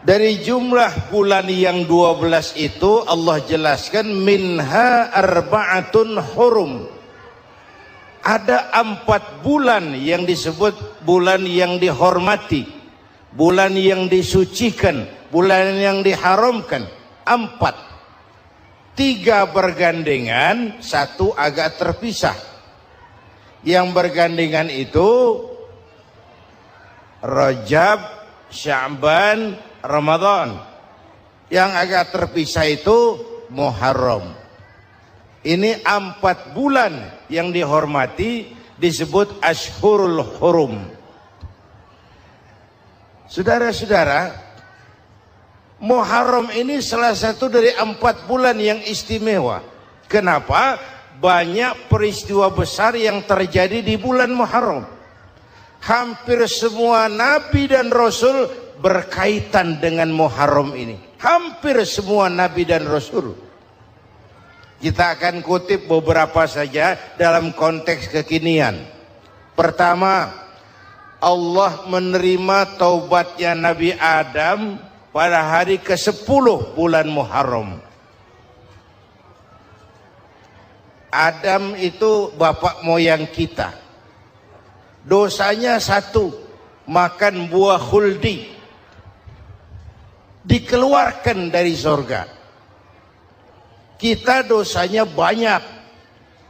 Dari jumlah bulan yang 12 itu Allah jelaskan minha arba'atun hurum. Ada 4 bulan yang disebut bulan yang dihormati, bulan yang disucikan, bulan yang diharamkan. 4, 3 bergandengan, 1 agak terpisah. Yang bergandengan itu Rajab, Sya'ban, Ramadan. Yang agak terpisah itu Muharram. Ini 4 bulan yang dihormati disebut Ashhurul Hurum. Saudara-saudara, Muharram ini salah satu dari 4 bulan yang istimewa. Kenapa? Banyak peristiwa besar yang terjadi di bulan Muharram. Hampir semua nabi dan rasul berkaitan dengan Muharram ini. Hampir semua nabi dan rasul. Kita akan kutip beberapa saja dalam konteks kekinian. Pertama, Allah menerima taubatnya Nabi Adam pada hari ke-10 bulan Muharram. Adam itu bapak moyang kita. Dosanya 1, makan buah khuldi. Dikeluarkan dari surga. Kita dosanya banyak,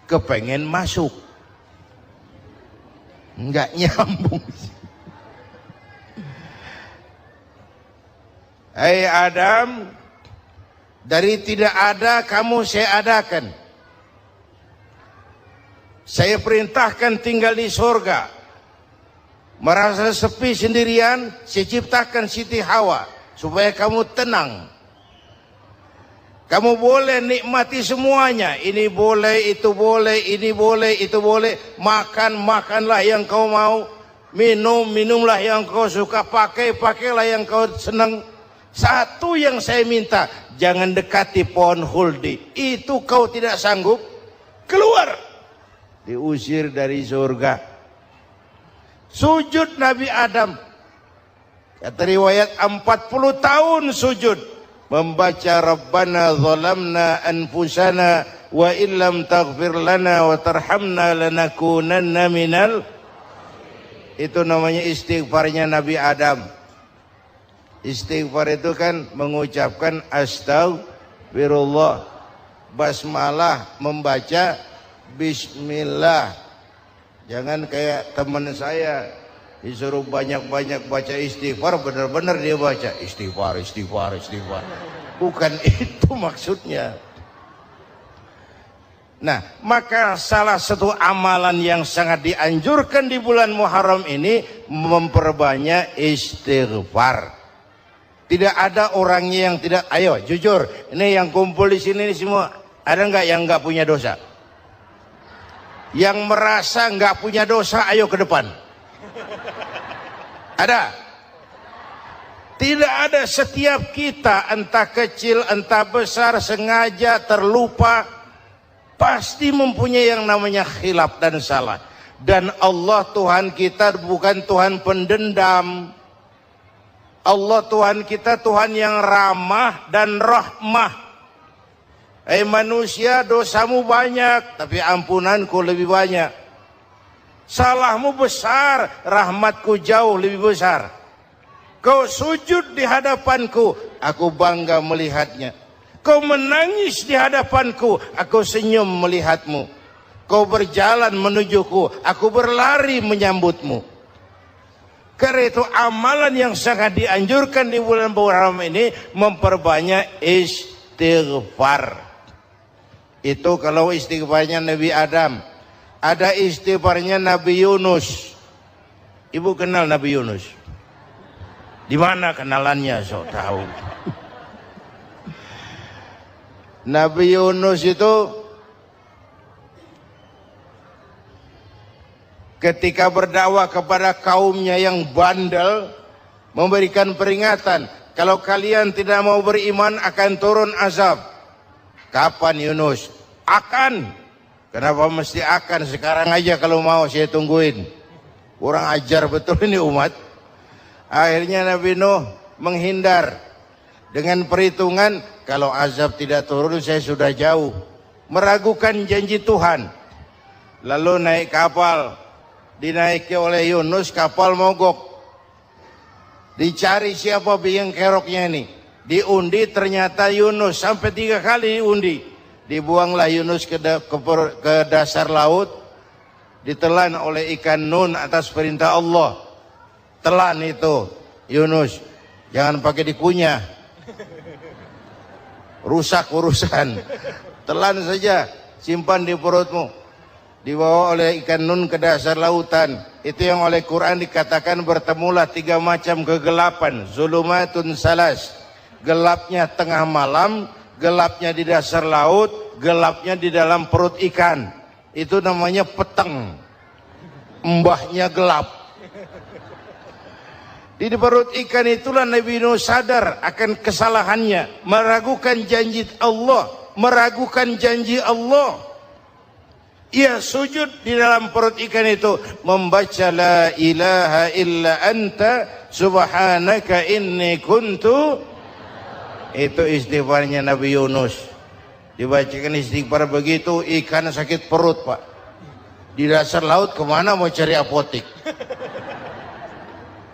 kepengen masuk, nggak nyambung. Hai Adam, dari tidak ada kamu saya adakan. Saya perintahkan tinggal di surga. Merasa sepi sendirian, saya ciptakan Siti Hawa supaya kamu tenang. Kamu boleh nikmati semuanya. Ini boleh, itu boleh, ini boleh, itu boleh. Makan, makanlah yang kau mau. Minum, minumlah yang kau suka. Pakai, pakailah yang kau senang. Satu yang saya minta, jangan dekati pohon khuldi. Itu kau tidak sanggup, keluar. Diusir dari surga. Sujud Nabi Adam. Kata riwayat 40 tahun sujud. Membaca Rabbana zalamna anfusana wa illam taghfir lana wa tarhamna lanakunanna minal. Itu namanya istighfarnya Nabi Adam. Istighfar itu kan mengucapkan astagfirullah. Basmalah membaca bismillah. Jangan kayak teman saya disuruh banyak-banyak baca istighfar, benar-benar dia baca istighfar, istighfar, istighfar. Bukan itu maksudnya. Nah, maka salah satu amalan yang sangat dianjurkan di bulan Muharram ini memperbanyak istighfar. Tidak ada orangnya yang tidak. Ayo jujur, ini yang kumpul di sini semua, ada nggak yang nggak punya dosa? Yang merasa nggak punya dosa, ayo ke depan. Ada? Tidak ada. Setiap kita, entah kecil entah besar, sengaja terlupa, pasti mempunyai yang namanya khilaf dan salah. Dan Allah Tuhan kita bukan Tuhan pendendam. Allah Tuhan kita Tuhan yang ramah dan rahmah. Manusia, dosamu banyak, tapi ampunanku lebih banyak. Salahmu besar, rahmatku jauh lebih besar. Kau sujud di hadapanku, aku bangga melihatnya. Kau menangis di hadapanku, aku senyum melihatmu. Kau berjalan menujuku, aku berlari menyambutmu. Karena itu amalan yang sangat dianjurkan di bulan Muharram ini memperbanyak istighfar. Itu kalau istighfarnya Nabi Adam. Ada istighfarnya Nabi Yunus. Ibu kenal Nabi Yunus? Di mana kenalannya? Sok tahu. Nabi Yunus itu ketika berdakwah kepada kaumnya yang bandel, memberikan peringatan, kalau kalian tidak mau beriman akan turun azab. Kapan Yunus? Akan. Kenapa mesti akan? Sekarang aja kalau mau saya tungguin. Kurang ajar betul ini umat. Akhirnya Nabi Nuh menghindar. dengan perhitungan kalau azab tidak turun saya sudah jauh, meragukan janji Tuhan. Lalu naik kapal, dinaiki oleh Yunus, kapal mogok. Dicari siapa biang keroknya ini, diundi ternyata Yunus, sampai 3 kali diundi. Dibuanglah Yunus ke dasar laut, ditelan oleh ikan Nun atas perintah Allah. Telan itu Yunus, jangan pakai dikunyah, rusak urusan. Telan saja, simpan di perutmu. Dibawa oleh ikan Nun ke dasar lautan. Itu yang oleh Quran dikatakan bertemulah 3 macam kegelapan. Zulumatun salas, gelapnya tengah malam, gelapnya di dasar laut, gelapnya di dalam perut ikan. Itu namanya peteng, mbahnya gelap. Di perut ikan itulah Nabi Nuh sadar akan kesalahannya, meragukan janji Allah, meragukan janji Allah. Ia sujud di dalam perut ikan itu, membaca la ilaha illa anta subhanaka inni kuntu. Itu istighfarnya Nabi Yunus. Dibacakan istighfar begitu, ikan sakit perut, Pak. Di dasar laut kemana mau cari apotik?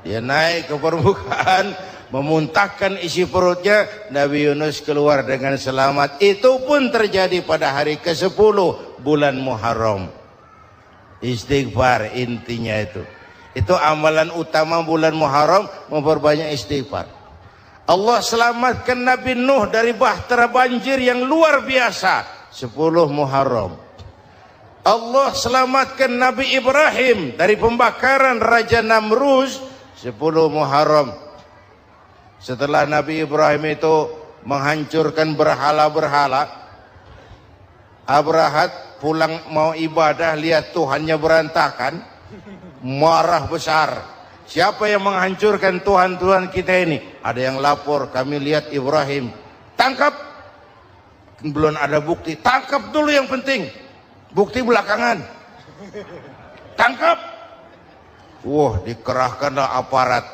Dia naik ke permukaan, memuntahkan isi perutnya, Nabi Yunus keluar dengan selamat. Itu pun terjadi pada hari ke-10 bulan Muharram. Istighfar intinya itu. Itu amalan utama bulan Muharram, memperbanyak istighfar. Allah selamatkan Nabi Nuh dari bahtera banjir yang luar biasa 10 Muharram. Allah selamatkan Nabi Ibrahim dari pembakaran Raja Namrus 10 Muharram. Setelah Nabi Ibrahim itu menghancurkan berhala-berhala, Abrahat pulang mau ibadah, lihat Tuhannya berantakan, marah besar. Siapa yang menghancurkan Tuhan-Tuhan kita ini? Ada yang lapor, kami lihat Ibrahim. Tangkap. Belum ada bukti, tangkap dulu yang penting, bukti belakangan. Tangkap. Wah, dikerahkanlah aparat,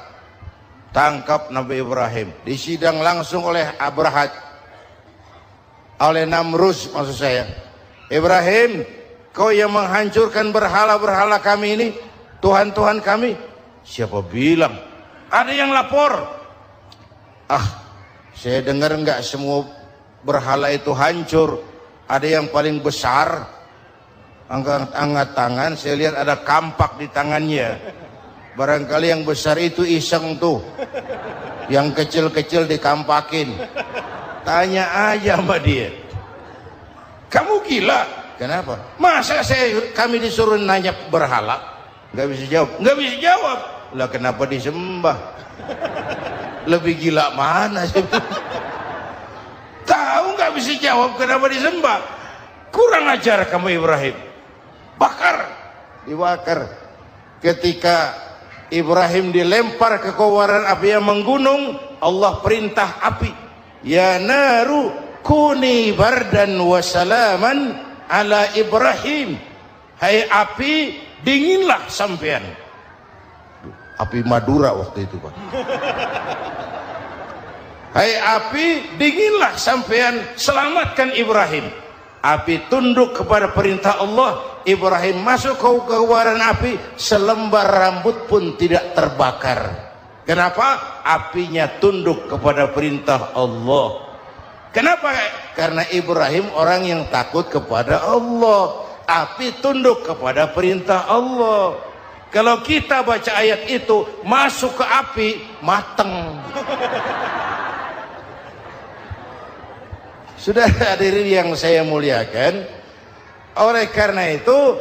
tangkap Nabi Ibrahim, disidang langsung oleh Abrahat, oleh Namrus maksud saya. Ibrahim, kau yang menghancurkan berhala-berhala kami ini, Tuhan-Tuhan kami. Siapa bilang? Ada yang lapor. Saya dengar enggak semua berhala itu hancur, ada yang paling besar. Angkat tangan, saya lihat ada kampak di tangannya. Barangkali yang besar itu iseng tuh, yang kecil-kecil dikampakin. Tanya aja sama dia, kamu gila? Kenapa? Masa kami disuruh nanya berhala? Nggak bisa jawab. Nggak bisa jawab. Lah kenapa disembah? Lebih gila mana sih? Tahu nggak bisa jawab kenapa disembah? Kurang ajar kamu Ibrahim. Bakar, dibakar. Ketika Ibrahim dilempar ke kobaran api yang menggunung, Allah perintah api, ya naru kuni bardan wa salaman ala Ibrahim. Hai api, dinginlah sampean. Api Madura waktu itu, Pak. Hai api, dinginlah sampean, selamatkan Ibrahim. Api tunduk kepada perintah Allah. Ibrahim masuk ke kobaran api, selembar rambut pun tidak terbakar. Kenapa? Apinya tunduk kepada perintah Allah. Kenapa? Karena Ibrahim orang yang takut kepada Allah. Api tunduk kepada perintah Allah. Kalau kita baca ayat itu, masuk ke api, mateng. Sudah hadirin yang saya muliakan, oleh karena itu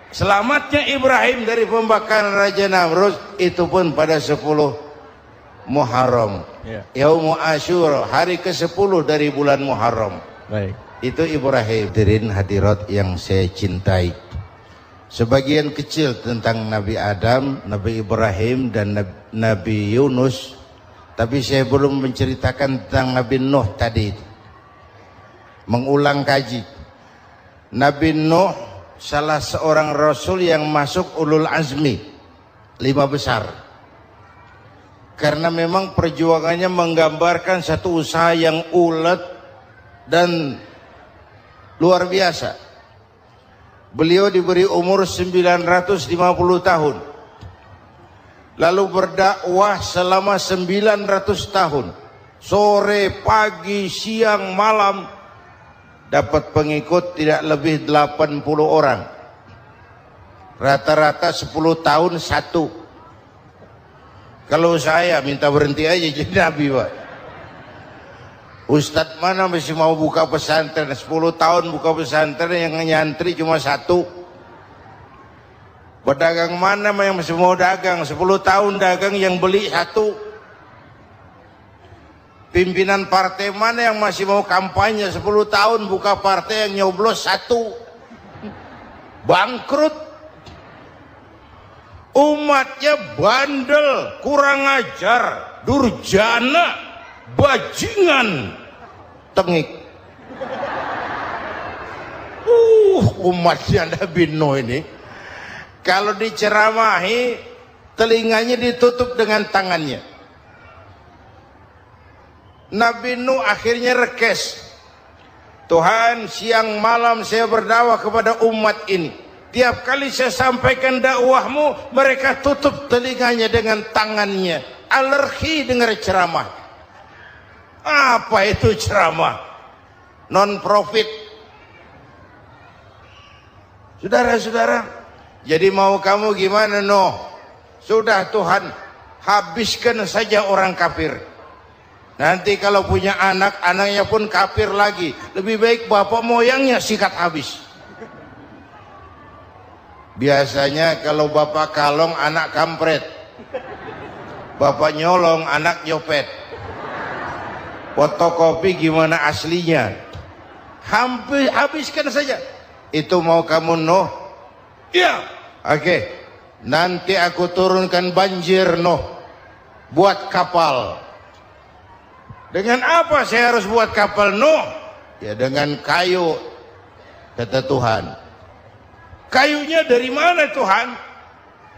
selamatnya Ibrahim dari pembakaran Raja Namrus itu pun pada 10 Muharram, Yaumul Asyura, hari ke-10 dari bulan Muharram. Baik. Itu Ibrahim. Hadirin hadirat yang saya cintai, sebagian kecil tentang Nabi Adam, Nabi Ibrahim dan Nabi Yunus, tapi saya belum menceritakan tentang Nabi Nuh tadi. Mengulang kaji, Nabi Nuh salah seorang rasul yang masuk ulul azmi 5 besar. karena memang perjuangannya menggambarkan satu usaha yang ulet dan luar biasa. Beliau diberi umur 950 tahun, lalu berdakwah selama 900 tahun, sore, pagi, siang, malam, dapat pengikut tidak lebih 80 orang, rata-rata 10 tahun satu. Kalau saya minta berhenti aja jadi nabi, Pak. Ustadz mana masih mau buka pesantren, 10 tahun buka pesantren yang nyantri cuma satu. Pedagang mana yang masih mau dagang, 10 tahun dagang yang beli satu. Pimpinan partai mana yang masih mau kampanye, 10 tahun buka partai yang nyoblos satu. Bangkrut. Umatnya bandel, kurang ajar, durjana, bajingan, tengik. Umatnya Nabi Nuh ini kalau diceramahi telinganya ditutup dengan tangannya. Nabi Nuh akhirnya rekes. Tuhan, siang malam saya berdakwah kepada umat ini. Tiap kali saya sampaikan dakwahmu, mereka tutup telinganya dengan tangannya. Alergi dengar ceramah. Apa itu ceramah? Non profit. Saudara-saudara, jadi mau kamu gimana, Nuh? Sudah Tuhan, habiskan saja orang kafir. Nanti kalau punya anak, anaknya pun kafir lagi. Lebih baik bapak moyangnya sikat habis. Biasanya kalau bapak kalong, anak kampret. Bapak nyolong, anak nyopet. Fotokopi gimana aslinya? Hampir habiskan saja. Itu mau kamu, Nuh? Iya. Oke. Nanti aku turunkan banjir, Nuh. Buat kapal. Dengan apa saya harus buat kapal, Nuh? Ya dengan kayu, kata Tuhan. Kayunya dari mana, Tuhan?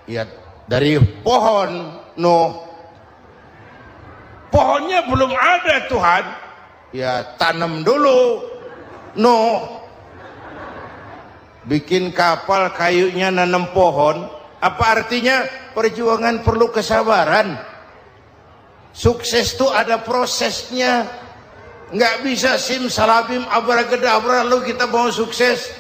Ya dari pohon, Nuh. Pohonnya belum ada, Tuhan. Ya tanam dulu, Nuh. Bikin kapal, kayunya nanam pohon. Apa artinya? Perjuangan perlu kesabaran. Sukses itu ada prosesnya. Nggak bisa simsalabim abracadabra lalu kita mau sukses.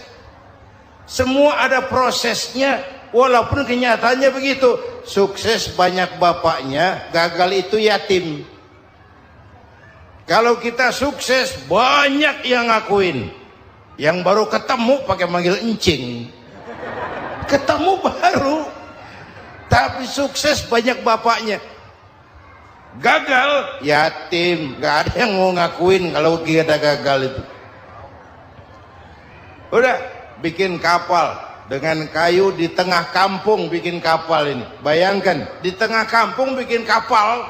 Semua ada prosesnya, walaupun kenyataannya begitu. Sukses banyak bapaknya, gagal itu yatim. Kalau kita sukses banyak yang ngakuin. Yang baru ketemu pakai manggil encing. Ketemu baru, tapi sukses banyak bapaknya. Gagal yatim, gak ada yang mau ngakuin kalau kita gagal itu. Udah. Bikin kapal dengan kayu di tengah kampung, bikin kapal ini. Bayangkan di tengah kampung bikin kapal,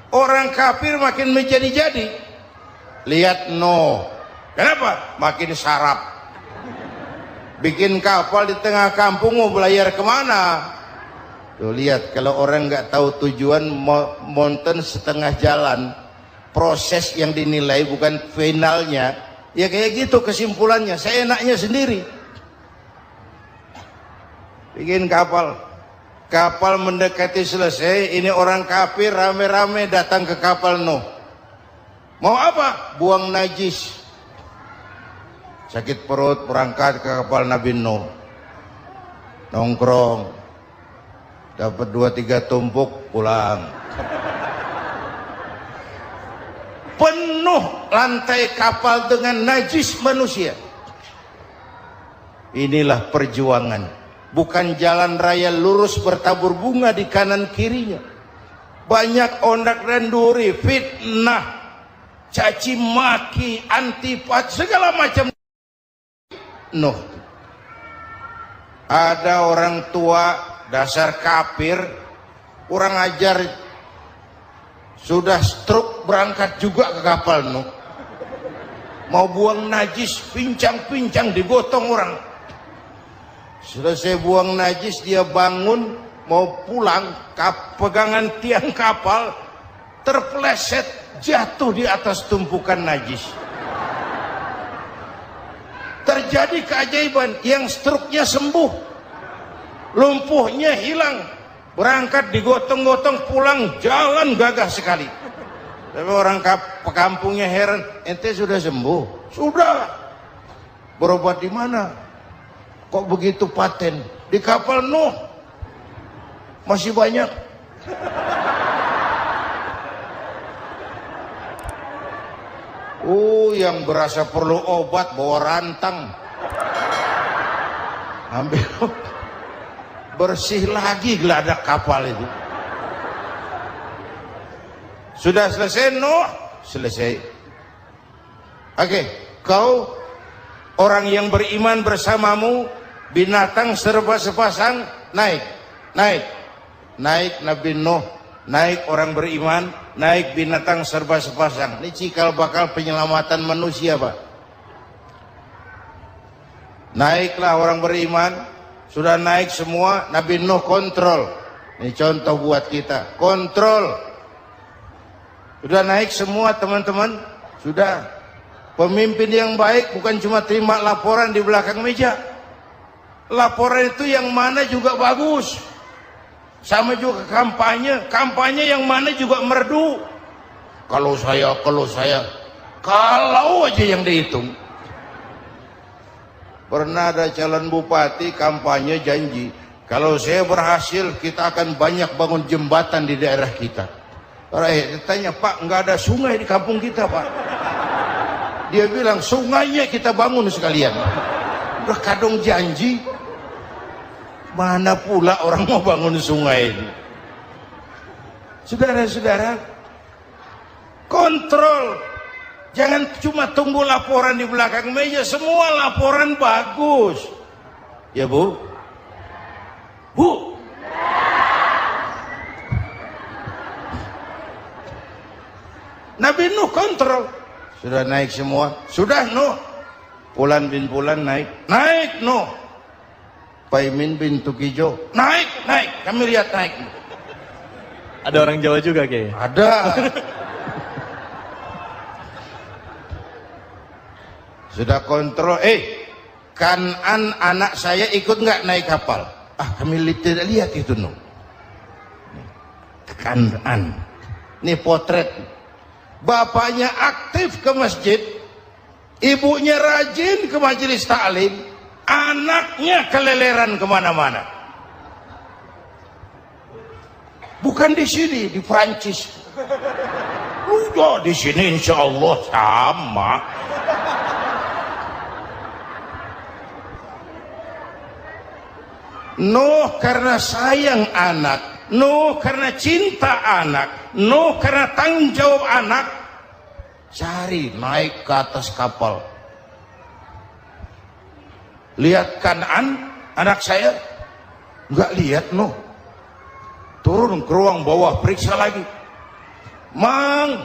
orang kafir makin menjadi-jadi. Lihat Nuh, kenapa? Makin sarap. Bikin kapal di tengah kampung, mau belayar kemana? Tuh lihat, kalau orang nggak tahu tujuan, mountain setengah jalan. Proses yang dinilai bukan finalnya. Ya kayak gitu kesimpulannya, saya enaknya sendiri. Bikin kapal. Kapal mendekati selesai, ini orang kafir rame-rame datang ke kapal Nuh. Mau apa? Buang najis. Sakit perut, berangkat ke kapal Nabi Nuh. Nongkrong. Dapat 2-3 tumpuk, pulang. Penuh lantai kapal dengan najis manusia. Inilah perjuangan. Bukan jalan raya lurus bertabur bunga di kanan kirinya. Banyak ondak dan duri, fitnah, caci maki, antipat, segala macam. Nuh. Ada orang tua dasar kafir, kurang ajar. Sudah stroke berangkat juga ke kapal Nuh. Mau buang najis, pincang-pincang digotong orang. Sudah saya buang najis, dia bangun, mau pulang, pegangan tiang kapal terpeleset jatuh di atas tumpukan najis. Terjadi keajaiban, yang struknya sembuh, lumpuhnya hilang, berangkat digotong-gotong pulang jalan gagah sekali. Tapi orang kampungnya heran, ente sudah sembuh? Sudah. Berobat di mana? Kok begitu paten? Di kapal Nuh. Masih banyak. Yang berasa perlu obat bawa rantang. Ambil bersih lagi geladak kapal itu. Sudah selesai Nuh? Selesai. Oke, kau orang yang beriman bersamamu, binatang serba sepasang, naik Nabi Nuh, naik orang beriman, naik binatang serba sepasang. Ini cikal bakal penyelamatan manusia, Pak. Naiklah orang beriman, sudah naik semua, Nabi Nuh kontrol. Ini contoh buat kita, kontrol. Sudah naik semua teman-teman, sudah. Pemimpin yang baik bukan cuma terima laporan di belakang meja. Laporan itu yang mana juga bagus. Sama juga kampanye yang mana juga merdu. Kalau aja yang dihitung. Pernah ada calon bupati kampanye janji, kalau saya berhasil kita akan banyak bangun jembatan di daerah kita. Orang ditanya, Pak, nggak ada sungai di kampung kita, Pak. Dia bilang, sungainya kita bangun sekalian. Udah kadung janji, mana pula orang mau bangun sungai ini. Saudara-saudara, kontrol. Jangan cuma tunggu laporan di belakang meja, semua laporan bagus. Ya, Bu? Bu? Nabi Nuh kontrol. Sudah naik semua. Sudah Nuh. Pulan bin Pulan naik. Naik Nuh. Paimin bin Tukijo. Naik. Kami lihat naik. Ada orang Jawa juga, Kiai? Ada. Sudah kontrol. Kanan anak saya ikut nggak naik kapal? Kami tidak lihat itu Nuh. Kanan. Ini potret. Bapaknya aktif ke masjid, ibunya rajin ke majelis taklim, anaknya keleleran kemana-mana. Bukan di sini, di Prancis. Udah di sini insya Allah sama. Nuh karena sayang anak, Nuh karena cinta anak, Nuh karena tanggung jawab anak, cari naik ke atas kapal. Lihat Kan'an, anak saya, nggak lihat Nuh. Turun ke ruang bawah, periksa lagi. Mang,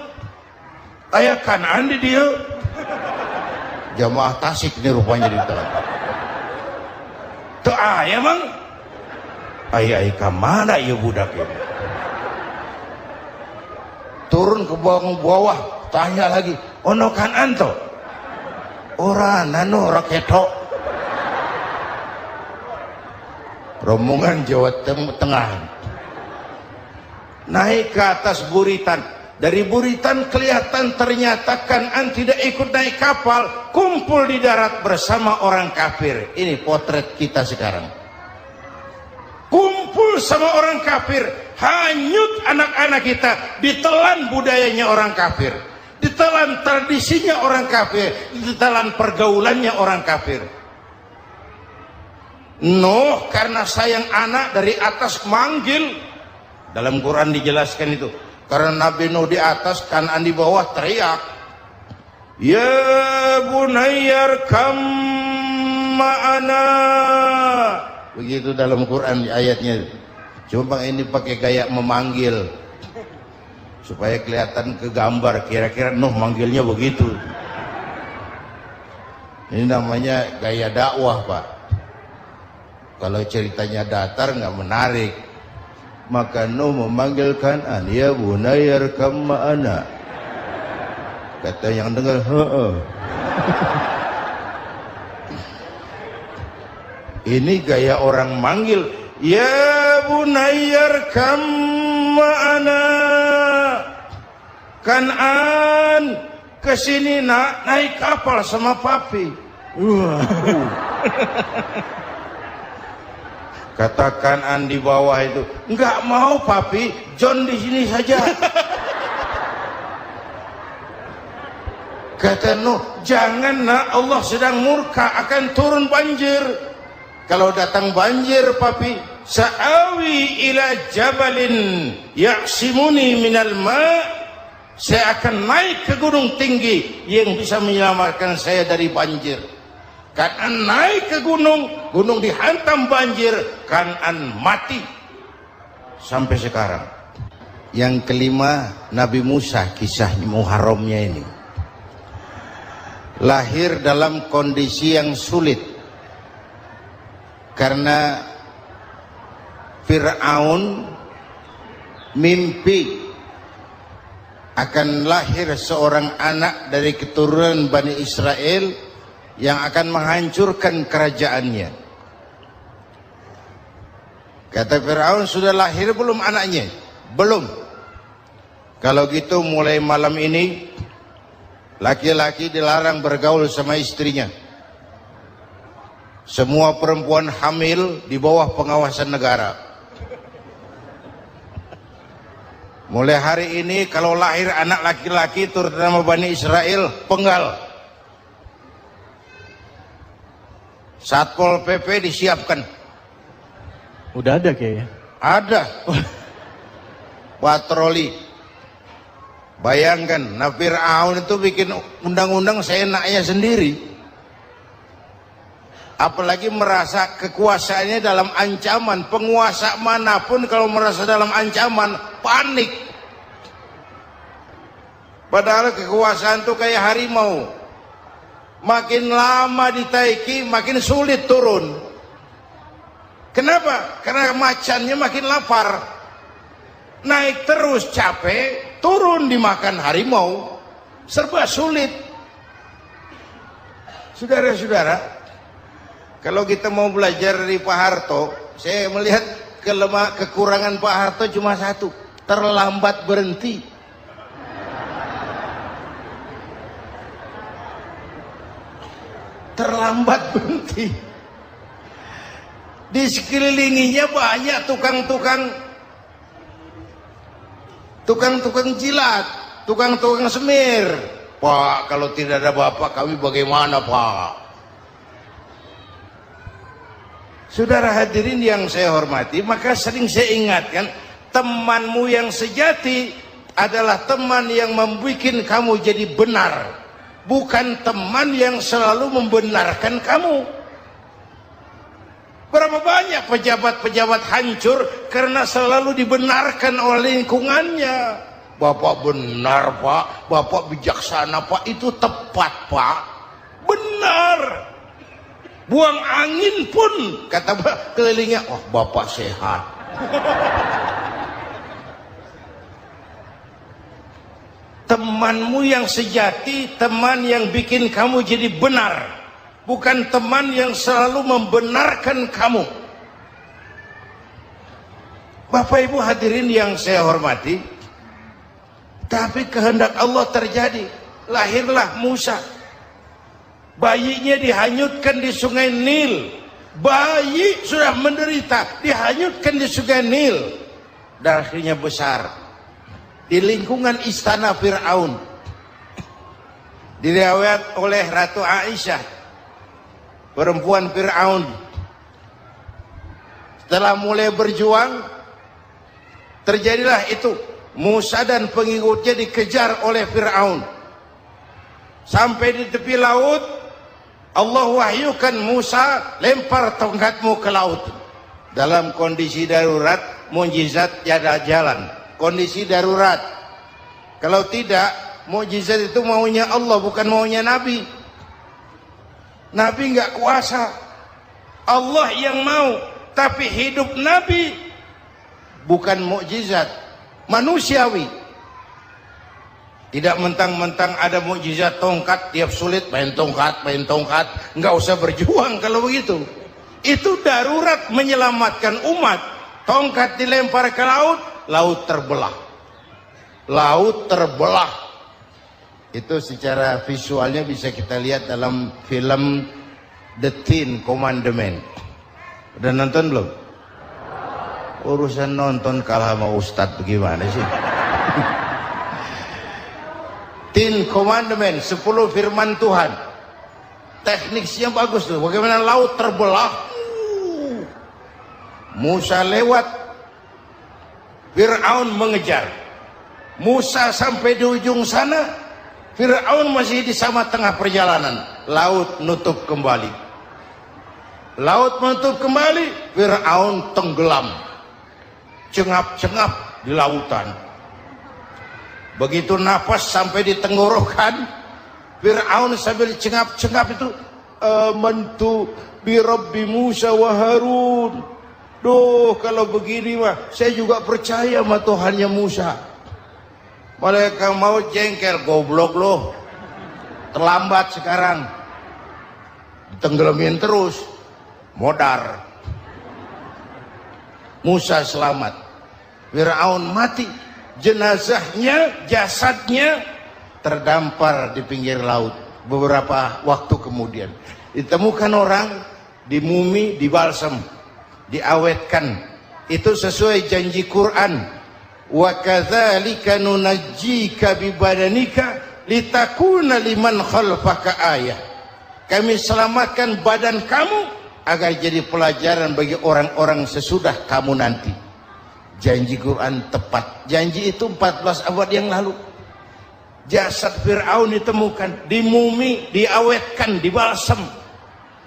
ayah Kan'an di dia. Jamaah Tasik ini rupanya di dalam. Tuh ayah mang. Ayah mana ya budak ini? Turun ke bawah, tanya lagi, ono Kan'an to? Ora nano raketo. Rombongan Jawa Tengah naik ke atas buritan. Dari buritan kelihatan ternyata Kan'an tidak ikut naik kapal, kumpul di darat bersama orang kafir. Ini potret kita sekarang. Kumpul sama orang kafir, hanyut anak-anak kita, ditelan budayanya orang kafir, ditelan tradisinya orang kafir, ditelan pergaulannya orang kafir. Nuh karena sayang anak dari atas manggil. Dalam Quran dijelaskan itu. Karena Nabi Nuh di atas, Kan'an di bawah, teriak, ya bunayyar kam ma'ana. Begitu dalam Quran ayatnya. Cuma ini pakai gaya memanggil supaya kelihatan ke gambar, kira-kira Nuh manggilnya begitu. Ini namanya gaya dakwah, Pak. Kalau ceritanya datar nggak menarik. Maka Nuh memanggil Kan'an, ya bunayya arkam ma'ana. Kata yang dengar, ini gaya orang manggil, ya bunayya arkam ma'ana. Kan'an, kesini nak, naik kapal sama papi. Kata Kan'an di bawah itu, enggak mau papi, John di sini saja. Kata Nuh, jangan nak, Allah sedang murka, akan turun banjir. Kalau datang banjir papi, sa'awi ila jabalin ya'simuni minal ma', saya akan naik ke gunung tinggi yang bisa menyelamatkan saya dari banjir. Kan'an naik ke gunung, gunung dihantam banjir, Kan'an mati sampai sekarang. Yang kelima, Nabi Musa, kisah Muharramnya ini. Lahir dalam kondisi yang sulit karena Fir'aun mimpi akan lahir seorang anak dari keturunan Bani Israel yang akan menghancurkan kerajaannya. Kata Fir'aun, sudah lahir belum anaknya? Belum. Kalau gitu mulai malam ini laki-laki dilarang bergaul sama istrinya. Semua perempuan hamil di bawah pengawasan negara. Mulai hari ini kalau lahir anak laki-laki terutama Bani Israel, penggal. Satpol PP disiapkan. Udah ada kayaknya. Ada. Patroli. Bayangkan, nah Fir'aun itu bikin undang-undang seenaknya sendiri. Apalagi merasa kekuasaannya dalam ancaman. Penguasa manapun kalau merasa dalam ancaman, panik. Padahal kekuasaan itu kayak harimau. Makin lama ditaiki, makin sulit turun. Kenapa? Karena macannya makin lapar. Naik terus capek, turun dimakan harimau, serba sulit. Saudara-saudara, kalau kita mau belajar dari Pak Harto, saya melihat kekurangan Pak Harto cuma satu, terlambat berhenti. Terlambat berhenti. Di sekelilinginya banyak tukang jilat, tukang semir. Pak, kalau tidak ada bapak kami bagaimana, Pak? Saudara hadirin yang saya hormati, maka sering saya ingatkan, temanmu yang sejati adalah teman yang membuat kamu jadi benar, bukan teman yang selalu membenarkan kamu. Berapa banyak pejabat-pejabat hancur karena selalu dibenarkan oleh lingkungannya. Bapak benar, Pak. Bapak bijaksana, Pak. Itu tepat, Pak. Benar. Buang angin pun, kata kelilingnya, oh Bapak sehat. Temanmu yang sejati, teman yang bikin kamu jadi benar, bukan teman yang selalu membenarkan kamu. Bapak Ibu hadirin yang saya hormati, tapi kehendak Allah terjadi. Lahirlah Musa. Bayinya dihanyutkan di sungai Nil. Bayi sudah menderita, dihanyutkan di sungai Nil. Dan akhirnya besar di lingkungan istana Fir'aun. Diriwayat oleh Ratu Aisyah, perempuan Fir'aun, setelah mulai berjuang, terjadilah itu. Musa dan pengikutnya dikejar oleh Fir'aun. Sampai di tepi laut, Allah wahyukan Musa, lempar tongkatmu ke laut. Dalam kondisi darurat, mukjizat tiada jalan. Kondisi darurat. Kalau tidak, mukjizat itu maunya Allah, bukan maunya Nabi. Nabi nggak kuasa, Allah yang mau. Tapi hidup Nabi bukan mukjizat, manusiawi. Tidak mentang-mentang ada mukjizat tongkat, tiap sulit main tongkat, nggak usah berjuang kalau begitu. Itu darurat menyelamatkan umat. Tongkat dilempar ke laut, laut terbelah. Laut terbelah. Itu secara visualnya bisa kita lihat dalam film The Ten Commandments. Udah nonton belum? Urusan nonton kalah sama Ustadz bagaimana sih? Ten Commandments, 10 firman Tuhan. Tekniknya bagus tuh. Bagaimana laut terbelah. Musa lewat, Fir'aun mengejar. Musa sampai di ujung sana, Fir'aun masih di sama tengah perjalanan. Laut nutup kembali. Laut menutup kembali, Fir'aun tenggelam. Cengap-cengap di lautan. Begitu napas sampai di tenggorokan, Fir'aun sambil cengap-cengap itu, amantu bi Rabbi Musa wa Harun. Duh, kalau begini mah saya juga percaya sama Tuhannya Musa. Mereka mau jengkel, goblok loh. Terlambat sekarang. Tenggelamin terus. Modar. Musa selamat. Fir'aun mati. Jenazahnya, jasadnya terdampar di pinggir laut. Beberapa waktu kemudian ditemukan orang di mumi, di balsam, diawetkan. Itu sesuai janji Quran. Wa kadzalika nunajjika bi badanika litakuna liman khalfaka ayah. Kami selamatkan badan kamu agar jadi pelajaran bagi orang-orang sesudah kamu nanti. Janji Quran tepat. Janji itu 14 abad yang lalu. Jasad Fir'aun ditemukan di mumi, diawetkan, dibalsam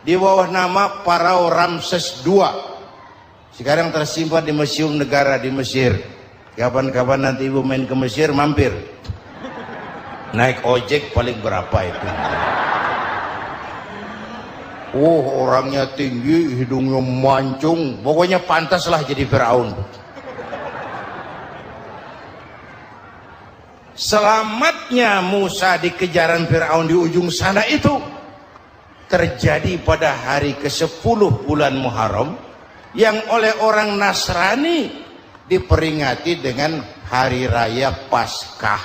di bawah nama Farao Ramses II. Sekarang tersimpan di Museum Negara di Mesir. Kapan-kapan nanti ibu main ke Mesir, mampir. Naik ojek paling berapa itu? Orangnya tinggi, hidungnya mancung. Pokoknya pantaslah jadi Firaun. Selamatnya Musa di kejaran Firaun di ujung sana itu terjadi pada hari ke-10 bulan Muharram, yang oleh orang Nasrani diperingati dengan hari raya Paskah.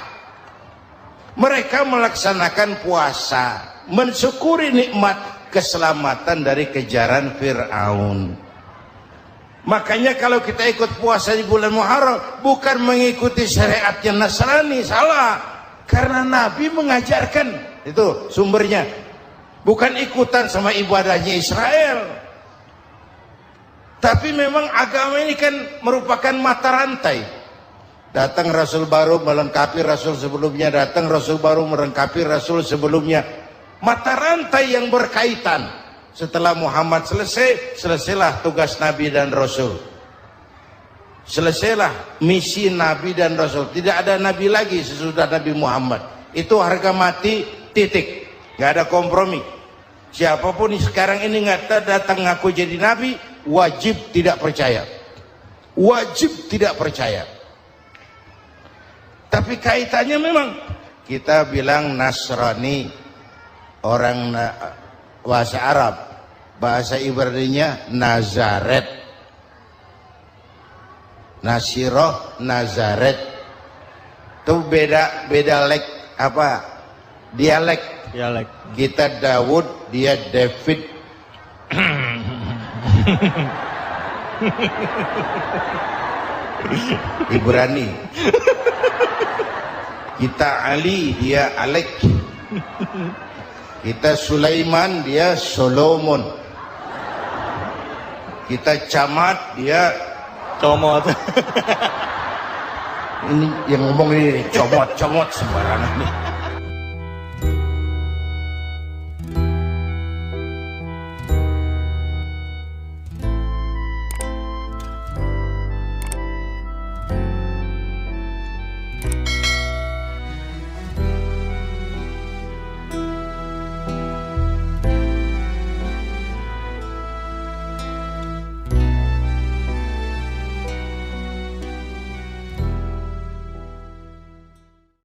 Mereka melaksanakan puasa, mensyukuri nikmat keselamatan dari kejaran Fir'aun. Makanya kalau kita ikut puasa di bulan Muharram, bukan mengikuti syariatnya Nasrani, salah. Karena Nabi mengajarkan, itu sumbernya. Bukan ikutan sama ibadahnya Israel. Tapi memang agama ini kan merupakan mata rantai. Datang Rasul baru melengkapi Rasul sebelumnya, datang Rasul baru melengkapi Rasul sebelumnya. Mata rantai yang berkaitan. Setelah Muhammad selesai, selesailah tugas Nabi dan Rasul. Selesailah misi Nabi dan Rasul. Tidak ada Nabi lagi sesudah Nabi Muhammad. Itu harga mati, titik. Gak ada kompromi. Siapapun sekarang ini nggak datang ngaku jadi Nabi, wajib tidak percaya. Wajib tidak percaya. Tapi kaitannya memang kita bilang Nasrani, orang bahasa Arab, bahasa Ibraninya Nazaret, Nasiroh, Nazaret. Itu beda dialek. Kita Daud, dia David. Ibrani. Kita Ali, dia Alek. Kita Sulaiman, dia Solomon. Kita Camat, dia Comot. Ini yang ngomong ini comot sembarangan nih.